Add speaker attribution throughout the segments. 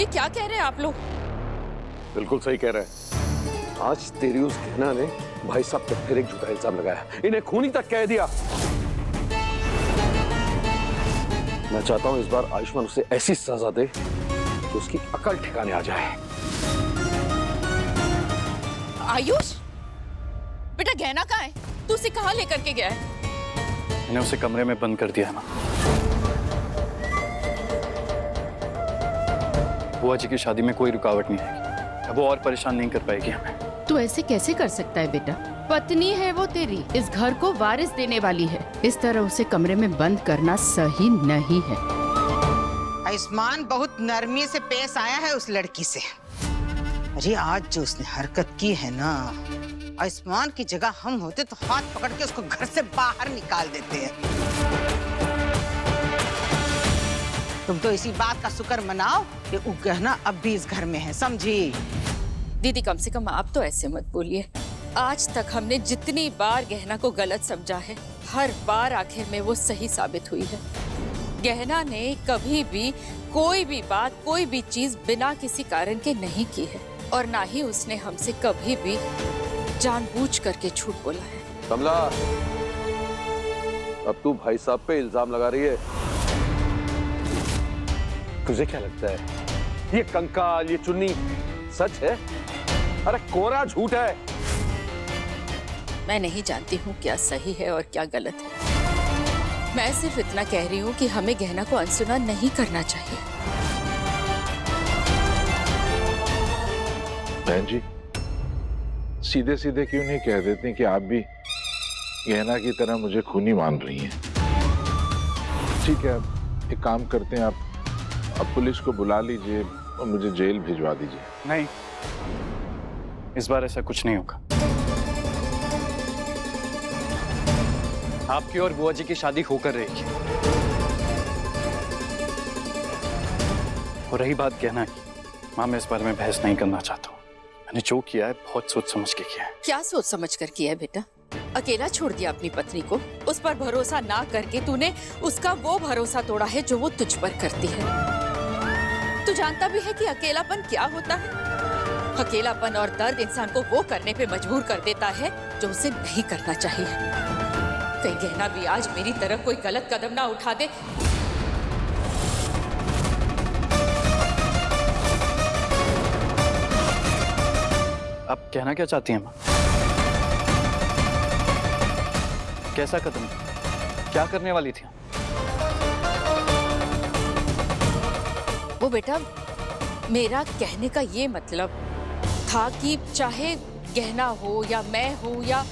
Speaker 1: ये क्या कह रहे हैं आप लोग?
Speaker 2: बिल्कुल सही कह रहे हैं। आज तेरी उस गहना ने भाई साहब पे फिर एक झूठा इल्जाम लगाया, इन्हें खूनी तक कह दिया। मैं चाहता हूं इस बार आयुष्मान उसे ऐसी सजा दे कि उसकी अकल ठिकाने आ जाए।
Speaker 1: आयुष, बेटा गहना कहाँ है? तू उसे कहाँ लेकर के गया है?
Speaker 3: मैंने उसे कमरे में बंद कर दिया ना। बुआ जी की शादी में कोई रुकावट नहीं आएगी। अब वो और परेशान नहीं कर पाएगी हमें।
Speaker 4: तू ऐसे कैसे कर सकता है बेटा? पत्नी है वो तेरी, इस घर को वारिस देने वाली है। इस तरह उसे कमरे में बंद करना सही नहीं है।
Speaker 5: आयुष्मान बहुत नरमी से पेश आया है उस लड़की से। अरे आज जो उसने हरकत की है ना, आयुष्मान की जगह हम होते तो हाथ पकड़ के उसको घर से बाहर निकाल देते हैं। तुम तो इसी बात का शुक्र मनाओ कि वो गहना अब भी इस घर में है, समझी?
Speaker 1: दीदी कम से कम आप तो ऐसे मत बोलिए। आज तक हमने जितनी बार गहना को गलत समझा है, हर बार आखिर में वो सही साबित हुई है। गहना ने कभी भी कोई भी बात, कोई भी चीज बिना किसी कारण के नहीं की है, और ना ही उसने हमसे कभी भी जानबूझ करके झूठ बोला है।
Speaker 2: कमला, अब तू भाई साहब पे इल्जाम लगा रही है। तुझे क्या लगता है ये कंकाल, ये चुन्नी सच है? अरे कोरा झूठ है।
Speaker 1: मैं नहीं जानती हूँ क्या सही है और क्या गलत है। मैं सिर्फ इतना कह रही हूँ कि हमें गहना को अनसुना नहीं करना चाहिए।
Speaker 6: बहन जी, सीधे सीधे क्यों नहीं कह देते कि आप भी गहना की तरह मुझे खूनी मान रही हैं? ठीक है, अब एक काम करते हैं, आप पुलिस को बुला लीजिए और मुझे जेल भिजवा दीजिए।
Speaker 3: नहीं, इस बार ऐसा कुछ नहीं होगा। आपकी और बुआ जी की शादी होकर रहेगी। और रही बात कहना की, मां, मैं इस बारे में बहस नहीं करना चाहता हूँ। मैंने जो किया है बहुत सोच समझ के किया है।
Speaker 1: क्या सोच समझ कर किया है बेटा? अकेला छोड़ दिया अपनी पत्नी को, उस पर भरोसा ना करके तूने उसका वो भरोसा तोड़ा है जो वो तुझ पर करती है। तू जानता भी है कि अकेलापन क्या होता है? अकेलापन और दर्द इंसान को वो करने पे मजबूर कर देता है जो उसे नहीं करना चाहिए। कहीं गहना भी आज मेरी तरफ कोई गलत कदम ना उठा दे।
Speaker 3: आप कहना क्या चाहती हैं मां? कैसा कदम? क्या करने वाली थी?
Speaker 1: वो बेटा, मेरा कहने का ये मतलब था कि चाहे गहना हो या मैं हो या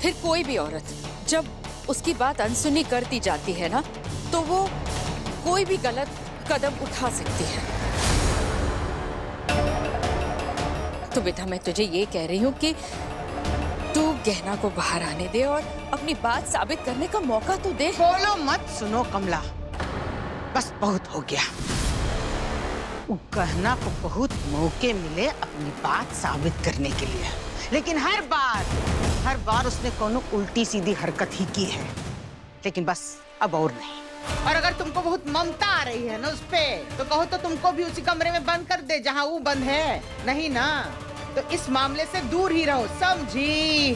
Speaker 1: फिर कोई भी औरत, जब उसकी बात अनसुनी करती जाती है ना, तो वो कोई भी गलत कदम उठा सकती है। तो बेटा, मैं तुझे ये कह रही हूँ कि तू गहना को बाहर आने दे और अपनी बात साबित करने का मौका तो दे।
Speaker 5: बोलो मत, सुनो कमला, बस बहुत हो गया। गहना को बहुत मौके मिले अपनी बात साबित करने के लिए, लेकिन हर बार उसने कोनो उल्टी सीधी हरकत ही की है। लेकिन बस अब और नहीं। और अगर तुमको बहुत ममता आ रही है ना उस पे, तो कहो तो तुमको भी उसी कमरे में बंद कर दे जहां वो बंद है। नहीं ना, तो इस मामले से दूर ही रहो, समझी?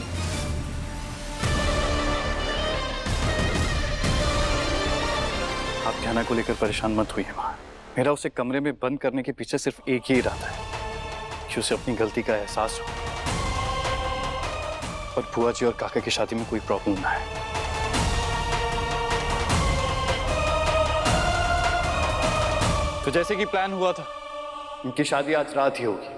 Speaker 3: आप कहना को लेकर परेशान मत हुई है मां। मेरा उसे कमरे में बंद करने के पीछे सिर्फ एक ही इरादा है कि उसे अपनी गलती का एहसास हो और बुआ जी और काका की शादी में कोई प्रॉब्लम ना आए। तो जैसे कि प्लान हुआ था, उनकी शादी आज रात ही होगी।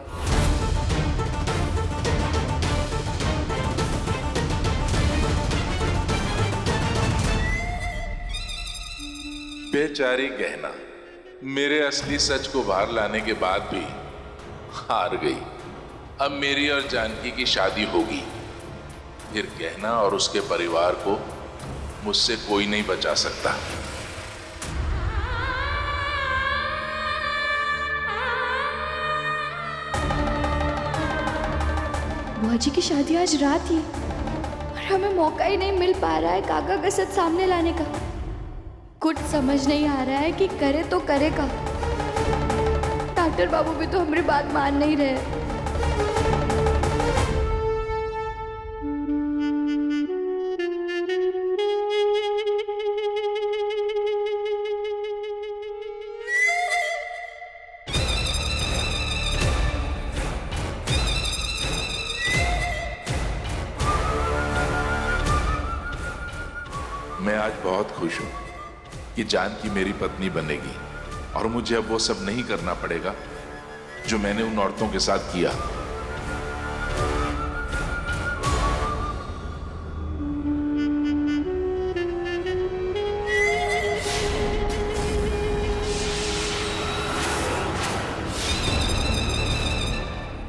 Speaker 6: बेचारी गहना मेरे असली सच को बाहर लाने के बाद भी हार गई। अब मेरी और जानकी की शादी होगी, फिर गहना और उसके परिवार को मुझसे कोई नहीं बचा सकता।
Speaker 7: बुआ जी की शादी आज रात ही, और हमें मौका ही नहीं मिल पा रहा है काका का सच सामने लाने का। कुछ समझ नहीं आ रहा है कि करे तो करे का। डॉक्टर बाबू भी तो हमारी बात मान नहीं रहे।
Speaker 8: मैं आज बहुत खुश हूं कि जानकी मेरी पत्नी बनेगी और मुझे अब वो सब नहीं करना पड़ेगा जो मैंने उन औरतों के साथ किया।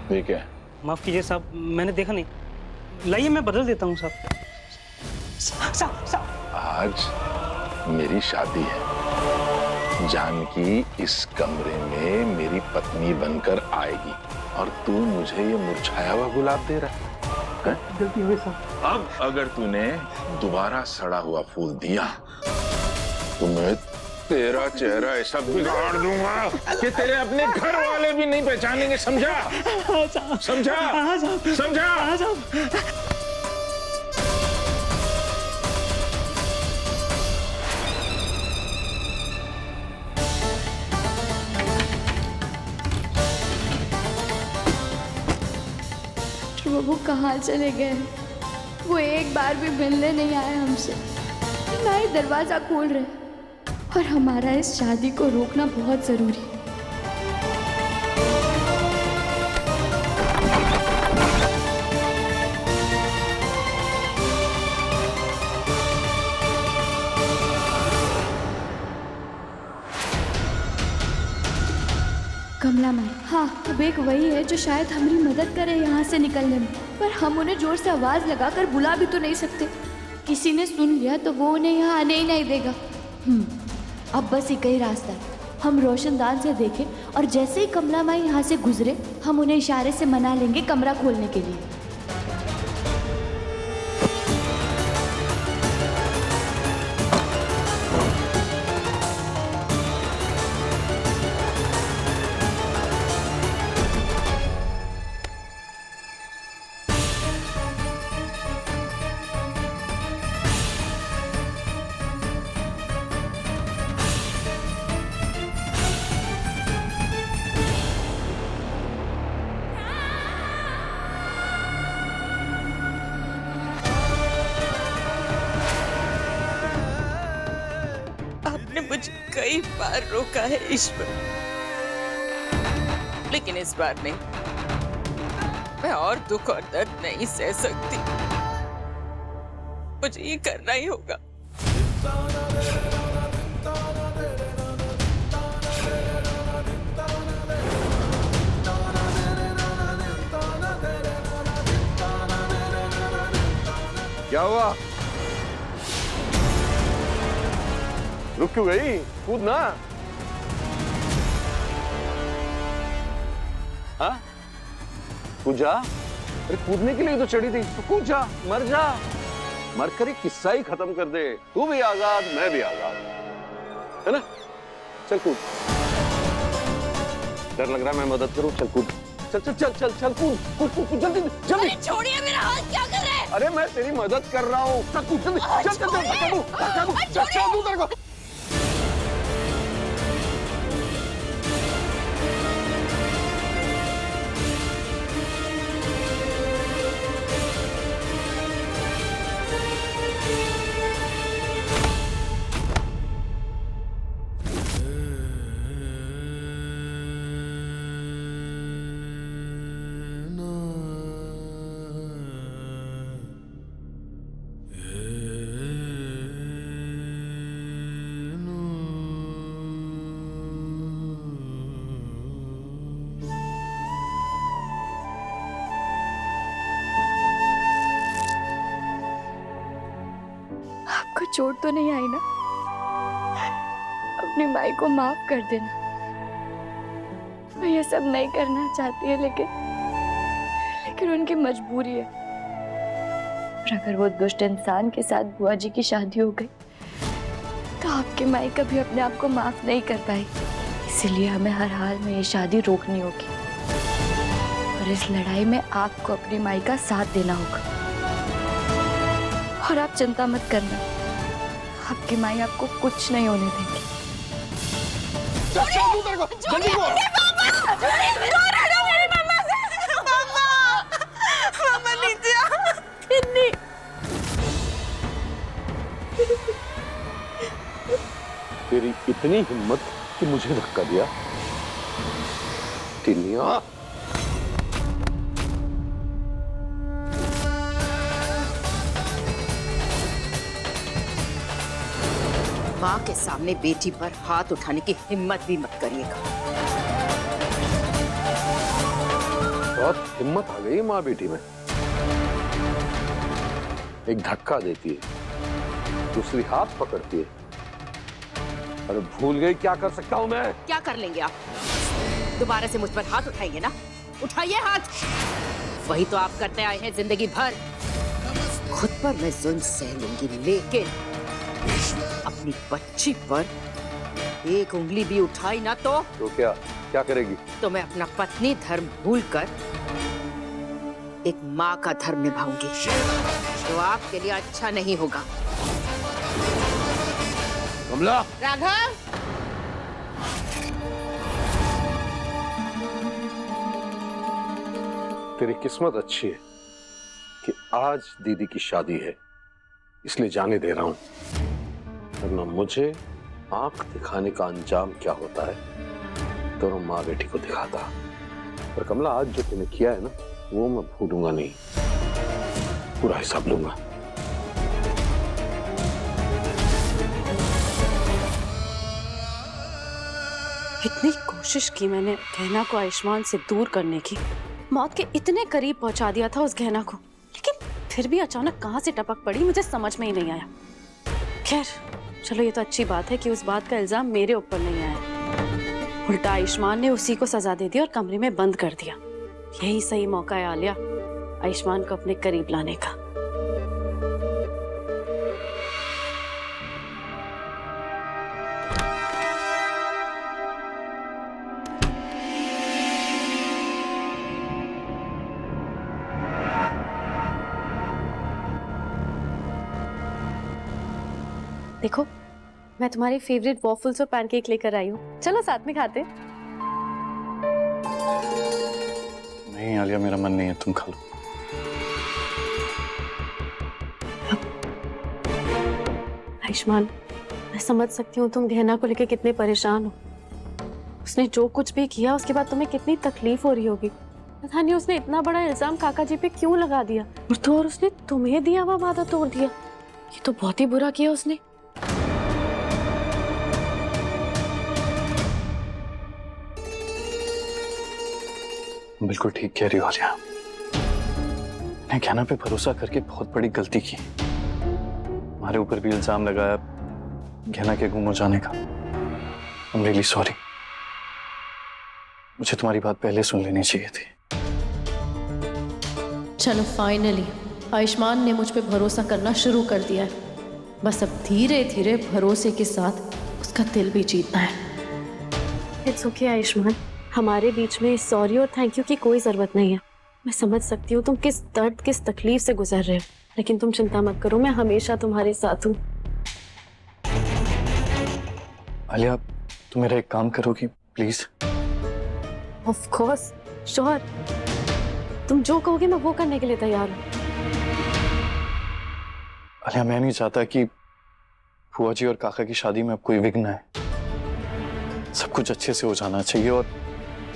Speaker 6: ठीक है,
Speaker 9: माफ कीजिए साहब, मैंने देखा नहीं। लाइए मैं बदल देता हूँ साहब। साहब
Speaker 6: आज मेरी शादी है। जानकी इस कमरे में मेरी पत्नी बनकर आएगी और तू मुझे ये मुरझाया हुआ गुलाब दे रहा है?
Speaker 9: गलती हुई साहब।
Speaker 6: अब अगर तूने दोबारा सड़ा हुआ फूल दिया तो मैं तेरा चेहरा ऐसा बिगाड़ दूंगा कि तेरे अपने घर वाले भी नहीं पहचानेंगे। समझा? समझा? समझा?
Speaker 7: बाबू कहाँ चले गए? वो एक बार भी मिलने नहीं आए हमसे, ना ही दरवाजा खोल रहे। और हमारा इस शादी को रोकना बहुत जरूरी है। कमला माई, हाँ अब एक वही है जो शायद हमारी मदद करे यहाँ से निकलने में, पर हम उन्हें जोर से आवाज लगाकर बुला भी तो नहीं सकते। किसी ने सुन लिया तो वो उन्हें यहाँ आने ही नहीं देगा। अब बस एक ही रास्ता है, हम रोशनदान से देखें और जैसे ही कमला माई यहाँ से गुजरे हम उन्हें इशारे से मना लेंगे कमरा खोलने के लिए।
Speaker 1: आपने मुझे कई बार रोका है ईश्वर, लेकिन इस बार नहीं। मैं और दुख और दर्द नहीं सह सकती, मुझे ये करना ही होगा।
Speaker 2: क्या हुआ? रुक क्यों गई? कूद ना। हाँ? कूद जा। अरे कूदने के लिए तो चढ़ी थी, तो कूद जा, मर जा। मर कर एक किस्सा ही खत्म कर दे। तू भी आजाद, मैं भी आजाद, है ना? चल कूद। डर लग रहा है मैं मदद करूं? चल कूद। चल चल चल चल चल कूद कूद कूद जल्दी जल्दी।
Speaker 1: छोड़िए मेरा हाथ, क्या कर रहे हैं?
Speaker 2: अरे मैं तेरी मदद कर रहा हूँ। चल कूद जल्दी। चल चल चल धक्का दूं, धक्का दूं, धक्का दूं तेरे को।
Speaker 7: आपको चोट तो नहीं आई ना? अपनी माई को माफ कर देना। वो ये सब नहीं करना चाहती है, लेकिन उनकी मजबूरी है। और अगर वो दुष्ट इंसान के साथ बुआ जी की शादी हो गई तो आपकी माई कभी अपने आप को माफ नहीं कर पाएगी। इसीलिए हमें हर हाल में ये शादी रोकनी होगी और इस लड़ाई में आपको अपनी माई का साथ देना होगा। और आप चिंता मत करना, आपकी माई आपको कुछ नहीं होने देगी।
Speaker 2: तेरी इतनी हिम्मत कि मुझे धक्का दिया। टिनिया,
Speaker 1: माँ के सामने बेटी पर हाथ उठाने की हिम्मत भी मत करिएगा।
Speaker 2: बहुत हिम्मत आ गई माँ बेटी में। एक धक्का देती है, दूसरी हाथ पकड़ती है। अरे भूल गई क्या कर सकता हूं मैं?
Speaker 1: क्या कर लेंगे आप? दोबारा से मुझ पर हाथ उठाएंगे ना? उठाइए हाथ। वही तो आप करते आए हैं जिंदगी भर। खुद पर मैं जुल्म सह लूंगी, लेकिन अपनी बच्ची पर एक उंगली भी उठाई ना तो
Speaker 2: क्या करेगी?
Speaker 1: तो मैं अपना पत्नी धर्म भूलकर एक माँ का धर्म निभाऊंगी, तो आपके लिए अच्छा नहीं होगा।
Speaker 2: कमला!
Speaker 1: राघव!
Speaker 2: तेरी किस्मत अच्छी है कि आज दीदी की शादी है, इसलिए जाने दे रहा हूं, वरना मुझे आंख दिखाने का अंजाम क्या होता है दोनों माँ बेटी को दिखाता। पर कमला, आज जो तूने किया है ना, वो मैं भूलूंगा नहीं, पूरा हिसाब लूंगा।
Speaker 10: इतनी कोशिश की मैंने गहना को आयुष्मान से दूर करने की, मौत के इतने करीब पहुंचा दिया था उस गहना को, लेकिन फिर भी अचानक कहां से टपक पड़ी मुझे समझ में ही नहीं आया। खैर चलो, ये तो अच्छी बात है कि उस बात का इल्जाम मेरे ऊपर नहीं आया। उल्टा आयुष्मान ने उसी को सजा दे दी और कमरे में बंद कर दिया। यही सही मौका है आलिया, आयुष्मान को अपने करीब लाने का। देखो, मैं तुम्हारी फेवरेट वॉफल्स और पैनकेक लेकर आई हूँ, चलो साथ में खाते।
Speaker 3: नहीं आलिया, मेरा मन नहीं है, तुम खा लो।
Speaker 10: आयुष्मान, मैं समझ सकती हूँ तुम गहना को लेकर कितने परेशान हो। उसने जो कुछ भी किया उसके बाद तुम्हें कितनी तकलीफ हो रही होगी। पता नहीं उसने इतना बड़ा इल्जाम काका जी पे क्यों लगा दिया, और उसने तुम्हें दिया हुआ वादा तोड़ दिया। ये तो बहुत ही बुरा किया उसने।
Speaker 3: बिल्कुल ठीक कह रही हो आलिया, मैं गहना पे भरोसा करके बहुत बड़ी गलती की। हमारे ऊपर भी इल्जाम लगाया गहना के गुम हो जाने का। I'm really sorry। मुझे तुम्हारी बात पहले सुन लेनी चाहिए थी।
Speaker 11: चलो फाइनली आयुष्मान ने मुझ पे भरोसा करना शुरू कर दिया है। बस अब धीरे धीरे भरोसे के साथ उसका दिल भी जीतना है।
Speaker 10: इट्स ओके आयुष्मान, हमारे बीच में सॉरी और थैंक यू की कोई जरूरत नहीं है। मैं समझ सकती हूँ तुम किस दर्द किस तकलीफ से गुजर रहे हो, लेकिन तुम चिंता मत करो, मैं हमेशा तुम्हारे साथ हूँ।
Speaker 3: आलिया, तुम मेरा एक काम करोगी प्लीज?
Speaker 10: ऑफ कोर्स, श्योर, तुम जो कहोगे मैं वो करने के लिए तैयार हूँ।
Speaker 3: आलिया, मैं नहीं चाहता कि फुआ जी और काका की शादी में अब कोई विघ्न है। सब कुछ अच्छे से हो जाना चाहिए और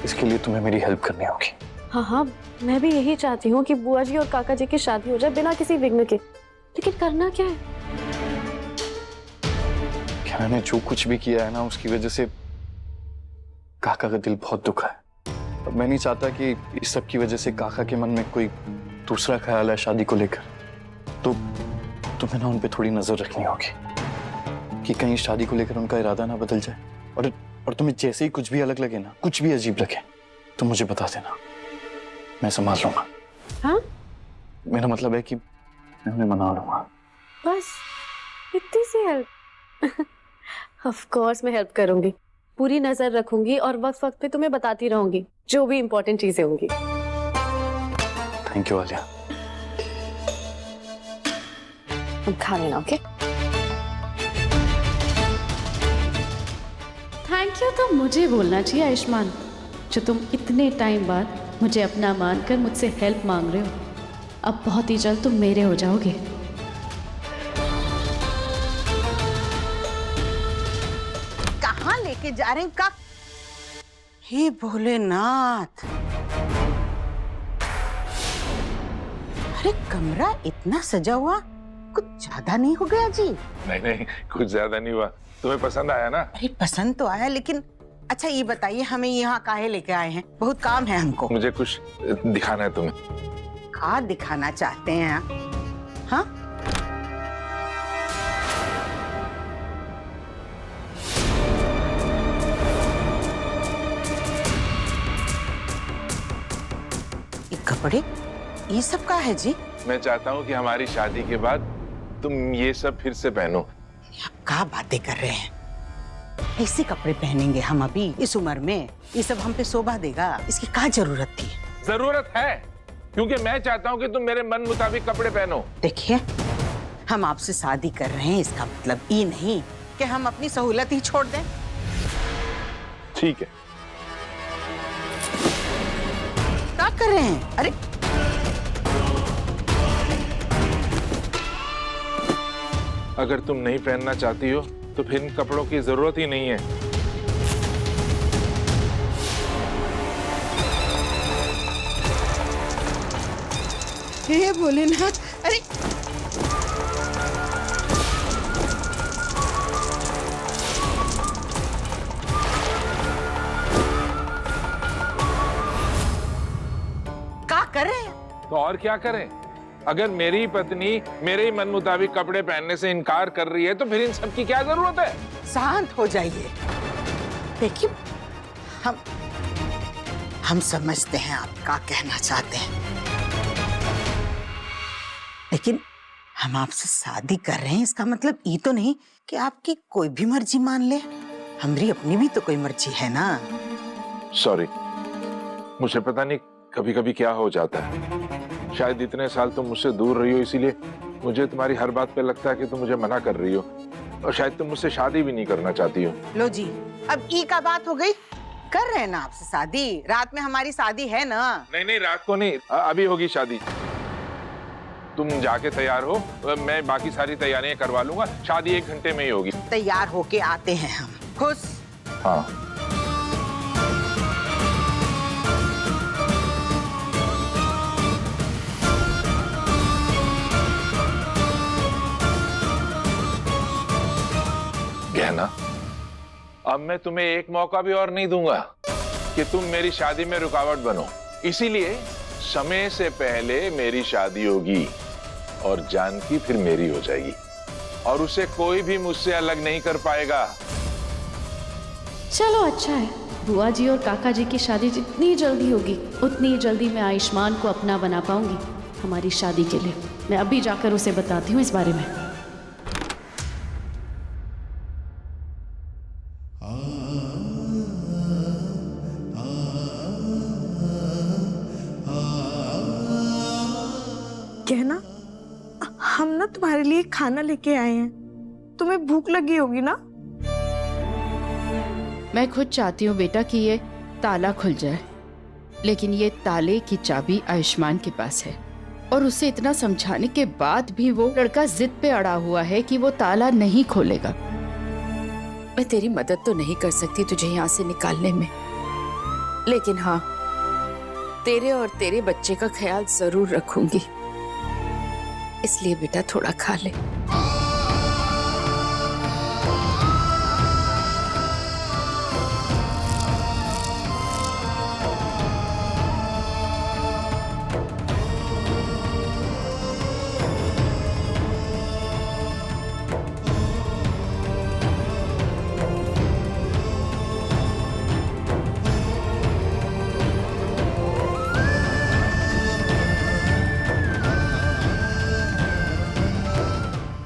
Speaker 3: इसके लिए तुम्हें मेरी हेल्प करनी होगी।
Speaker 10: हाँ हाँ, मैं भी यही चाहती हूँ कि बुआ जी और काका जी की शादी हो जाए बिना किसी विघ्न के, लेकिन करना क्या है?
Speaker 3: क्या मैंने जो कुछ भी किया है ना, उसकी वजह से काका का दिल बहुत दुखा है। अब मैं नहीं चाहता कि इस सब की वजह से काका के मन में कोई दूसरा ख्याल है शादी को लेकर। तो तुम्हें ना उन पे थोड़ी नजर रखनी होगी कि कहीं शादी को लेकर उनका इरादा ना बदल जाए। और तुम्हें जैसे ही कुछ भी अलग लगे ना, कुछ भी अजीब लगे, तो मुझे बता देना, मैं संभाल लूंगा।
Speaker 10: हाँ?
Speaker 3: मेरा मतलब है कि मैं उन्हें मना लूंगा।
Speaker 10: बस इतनी सी हेल्प? ऑफ कोर्स मैं हेल्प करूंगी,
Speaker 11: पूरी नजर रखूंगी और वक्त वक्त पे तुम्हें बताती रहूंगी जो भी इम्पोर्टेंट चीजें होंगी।
Speaker 3: Thank you Alia.
Speaker 11: तुम खा लेना, ओके? थैंक यू तो मुझे बोलना चाहिए आयुष्मान, जो तुम इतने टाइम बाद मुझे अपना मानकर मुझसे हेल्प मांग रहे हो। अब बहुत ही जल्द तुम मेरे हो जाओगे।
Speaker 5: कहाँ लेके जा रहे हैं? का हे भोलेनाथ, अरे कमरा इतना सजा हुआ, कुछ ज्यादा नहीं हो गया जी?
Speaker 6: नहीं नहीं, कुछ ज्यादा नहीं हुआ। तुम्हें पसंद आया ना?
Speaker 5: अरे पसंद तो आया, लेकिन अच्छा ये बताइए हमें यहाँ काहे लेके आए हैं? बहुत काम है हमको।
Speaker 6: मुझे कुछ दिखाना है तुम्हें।
Speaker 5: क्या दिखाना चाहते हैं? हाँ, ये कपड़े, ये सब का है जी?
Speaker 6: मैं चाहता हूँ कि हमारी शादी के बाद तुम ये सब फिर से पहनो।
Speaker 5: आप क्या बातें कर रहे हैं? ऐसे कपड़े पहनेंगे हम अभी इस उम्र में? ये सब हम पे शोभा देगा? इसकी क्या जरूरत थी?
Speaker 6: जरूरत है, क्योंकि मैं चाहता हूँ कि तुम मेरे मन मुताबिक कपड़े पहनो।
Speaker 5: देखिए, हम आपसे शादी कर रहे हैं, इसका मतलब ये नहीं कि हम अपनी सहूलत ही छोड़ दें।
Speaker 6: ठीक है।
Speaker 5: क्या कर रहे हैं? अरे
Speaker 6: अगर तुम नहीं पहनना चाहती हो तो फिर इन कपड़ों की जरूरत ही नहीं है।
Speaker 5: हे भोलेनाथ, अरे क्या कर रहे हैं?
Speaker 6: तो और क्या करें? अगर मेरी पत्नी मेरे ही मन मुताबिक कपड़े पहनने से इनकार कर रही है तो फिर इन सब की क्या जरूरत है?
Speaker 5: शांत हो जाइए। देखिए, हम समझते हैं आप क्या कहना चाहते हैं, लेकिन हम आपसे शादी कर रहे हैं, इसका मतलब ये तो नहीं कि आपकी कोई भी मर्जी मान ले। हमारी अपनी भी तो कोई मर्जी है ना।
Speaker 6: सॉरी, मुझे पता नहीं कभी कभी क्या हो जाता है। शायद इतने साल तुम मुझसे दूर रही हो, इसीलिए मुझे तुम्हारी हर बात पे लगता है कि तुम मुझे मना कर रही हो, और शायद तुम मुझसे शादी भी नहीं करना चाहती हो।
Speaker 5: लो जी, अब ई का बात हो गई। कर रहे हैं ना आपसे शादी, रात में हमारी शादी है ना।
Speaker 6: नहीं नहीं, रात को नहीं, अभी होगी शादी। तुम जाके तैयार हो, मैं बाकी सारी तैयारियां करवा लूंगा। शादी 1 घंटे में ही होगी।
Speaker 5: तैयार होके आते हैं हम। खुश?
Speaker 6: हाँ। गहना, अब मैं तुम्हें एक मौका भी और नहीं दूंगा कि तुम मेरी शादी में रुकावट बनो। इसीलिए समय से पहले मेरी शादी होगी और जानकी फिर मेरी हो जाएगी, और उसे कोई भी मुझसे अलग नहीं कर पाएगा।
Speaker 11: चलो अच्छा है, बुआ जी और काका जी की शादी जितनी जल्दी होगी उतनी जल्दी मैं आयुष्मान को अपना बना पाऊंगी हमारी शादी के लिए। मैं अभी जाकर उसे बताती हूँ इस बारे में।
Speaker 12: कहना, हम ना तुम्हारे लिए खाना लेके आए हैं, तुम्हें भूख लगी होगी ना?
Speaker 4: मैं खुद चाहती हूँ बेटा कि ये ताला खुल जाए, लेकिन ये ताले की चाबी आयुष्मान के पास है, और उसे इतना समझाने के बाद भी वो लड़का जिद पे अड़ा हुआ है कि वो ताला नहीं खोलेगा।
Speaker 1: मैं तेरी मदद तो नहीं कर सकती तुझे यहाँ से निकालने में, लेकिन हाँ, तेरे और तेरे बच्चे का ख्याल जरूर रखूंगी। इसलिए बेटा थोड़ा खा ले।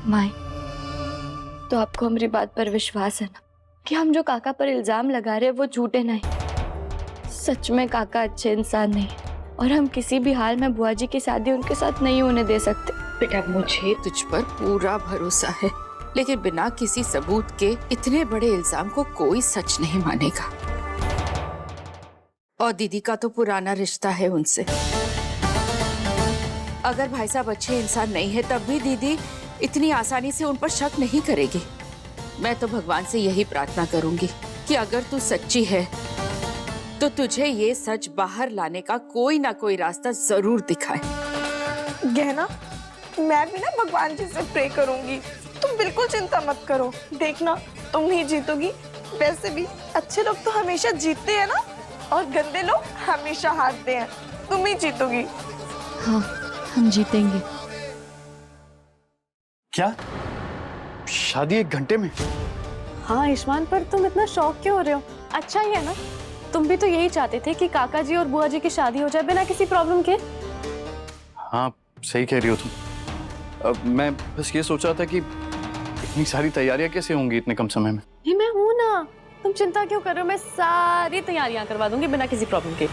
Speaker 7: माई, तो आपको हमारी बात पर विश्वास है ना कि हम जो काका पर इल्जाम लगा रहे हैं वो झूठे नहीं। सच में काका अच्छे इंसान नहीं, और हम किसी भी हाल में बुआ जी की शादी उनके साथ नहीं होने दे सकते।
Speaker 1: बेटा मुझे तुझ पर पूरा भरोसा है, लेकिन बिना किसी सबूत के इतने बड़े इल्जाम को कोई सच नहीं मानेगा। और दीदी का तो पुराना रिश्ता है उनसे। अगर भाई साहब अच्छे इंसान नहीं है तब भी दीदी इतनी आसानी से उन पर शक नहीं करेगी। मैं तो भगवान से यही प्रार्थना करूंगी कि अगर तू सच्ची है तो तुझे ये सच बाहर लाने का कोई ना कोई रास्ता जरूर दिखाए।
Speaker 12: गहना, मैं भी ना भगवान जी से प्रे करूंगी। तुम बिल्कुल चिंता मत करो, देखना तुम ही जीतोगी। वैसे भी अच्छे लोग तो हमेशा जीतते हैं ना, और गंदे लोग हमेशा हारते हैं। तुम ही जीतोगी।
Speaker 7: हाँ, हम जीतेंगे।
Speaker 3: क्या शादी 1 घंटे में?
Speaker 10: हाँ आयुष्मान, पर तुम इतना शौक क्यों हो रहे हो? अच्छा ही है ना, तुम भी तो यही चाहते थे कि काका जी और बुआ जी की शादी हो जाए बिना किसी प्रॉब्लम के।
Speaker 3: हाँ सही कह रही हो तुम। अब मैं बस ये सोच रहा था कि इतनी सारी तैयारियां कैसे होंगी इतने कम समय में।
Speaker 10: ये मैं हूं ना, तुम चिंता क्यों कर रहे हो? मैं सारी तैयारियां करवा दूंगी बिना किसी प्रॉब्लम के।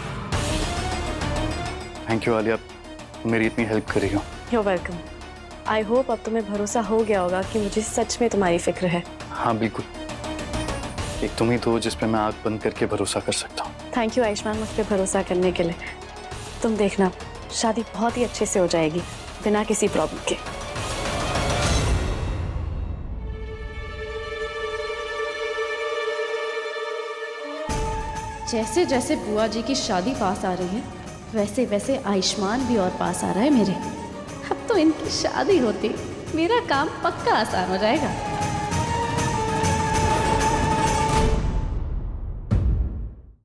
Speaker 3: थैंक यू आलिया, तुम मेरी इतनी हेल्प कर रही हो।
Speaker 10: You welcome. आई होप अब तुम्हें भरोसा हो गया होगा कि मुझे सच में तुम्हारी फिक्र है।
Speaker 3: हाँ बिल्कुल, एक तुम ही तो हो जिस पे मैं आंख बंद करके भरोसा कर सकता हूँ।
Speaker 10: थैंक यू आयुष्मान मुझ पे भरोसा करने के लिए। तुम देखना, शादी बहुत ही अच्छे से हो जाएगी बिना किसी प्रॉब्लम के।
Speaker 11: जैसे जैसे बुआ जी की शादी पास आ रही है, वैसे वैसे आयुष्मान भी और पास आ रहा है मेरे। अब तो इनकी शादी होती मेरा काम पक्का आसान हो जाएगा।